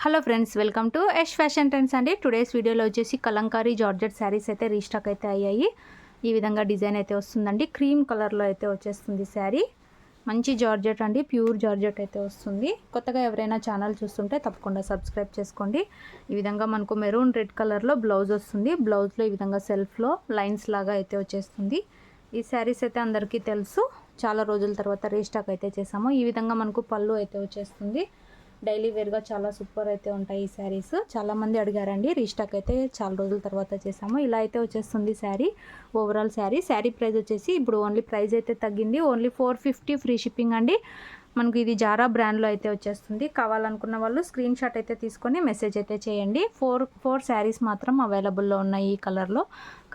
Hello friends, welcome to Yash fashion trends అండి. Today's వీడియోలో వచ్చేసి కలంకారీ జార్జెట్ శారీస్ అయితే రీస్టాక్ అయితే అయ్యాయి. ఈ విధంగా డిజైన్ అయితే వస్తుందండి. క్రీమ్ కలర్లో అయితే వచ్చేస్తుంది శారీ. మంచి జార్జెట్ అండి, ప్యూర్ జార్జెట్ అయితే వస్తుంది. కొత్తగా ఎవరైనా ఛానల్ చూస్తుంటే తప్పకుండా సబ్స్క్రైబ్ చేసుకోండి. ఈ విధంగా మనకు మెరూన్ రెడ్ కలర్లో బ్లౌజ్ వస్తుంది. బ్లౌజ్లో ఈ విధంగా సెల్ఫ్లో లైన్స్ లాగా అయితే వచ్చేస్తుంది. ఈ శారీస్ అయితే అందరికీ తెలుసు, చాలా రోజుల తర్వాత రీస్టాక్ అయితే చేసాము. ఈ విధంగా మనకు పళ్ళు అయితే వచ్చేస్తుంది. డైలీ వేర్గా చాలా సూపర్ అయితే ఉంటాయి ఈ శారీస్. చాలామంది అడిగారండి, రీస్టాక్ అయితే చాలా రోజుల తర్వాత చేసాము. ఇలా అయితే వచ్చేస్తుంది శారీ. ఓవరాల్ శారీ ప్రైస్ వచ్చేసి ఇప్పుడు ఓన్లీ ప్రైస్ అయితే తగ్గింది. ఓన్లీ 450 ఫ్రీ షిప్పింగ్ అండి. మనకు ఇది జారా బ్రాండ్లో అయితే వచ్చేస్తుంది. కావాలనుకున్న వాళ్ళు స్క్రీన్ షాట్ అయితే తీసుకొని మెసేజ్ అయితే చేయండి. ఫోర్ శారీస్ మాత్రం అవైలబుల్లో ఉన్నాయి ఈ కలర్లో.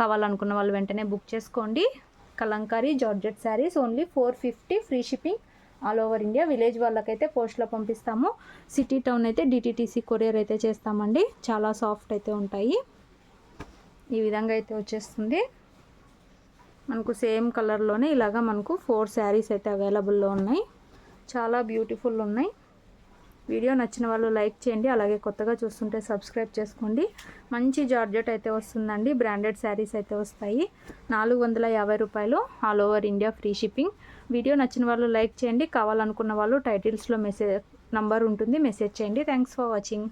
కావాలనుకున్న వాళ్ళు వెంటనే బుక్ చేసుకోండి. Kalamkari georgette saris only 450 free shipping all over India. Village వాళ్ళకైతే పోస్ట్లో పంపిస్తాము. సిటీ టౌన్ అయితే డిటీటీసీ కొరియర్ అయితే చేస్తామండి. చాలా సాఫ్ట్ అయితే ఉంటాయి. ఈ విధంగా అయితే వచ్చేస్తుంది. మనకు సేమ్ కలర్లోనే ఇలాగా మనకు 4 శారీస్ అయితే అవైలబుల్లో ఉన్నాయి. చాలా బ్యూటిఫుల్ ఉన్నాయి. వీడియో నచ్చిన వాళ్ళు లైక్ చేయండి. అలాగే కొత్తగా చూస్తుంటే సబ్స్క్రైబ్ చేసుకోండి. మంచి జార్జెట్ అయితే వస్తుందండి. బ్రాండెడ్ శారీస్ అయితే వస్తాయి. 450 రూపాయలు all over India free shipping. Video నచ్చిన వాళ్ళు లైక్ చేయండి. కావాలనుకున్న వాళ్ళు టైటిల్స్లో నంబర్ ఉంటుంది, మెసేజ్ చేయండి. Thanks for watching.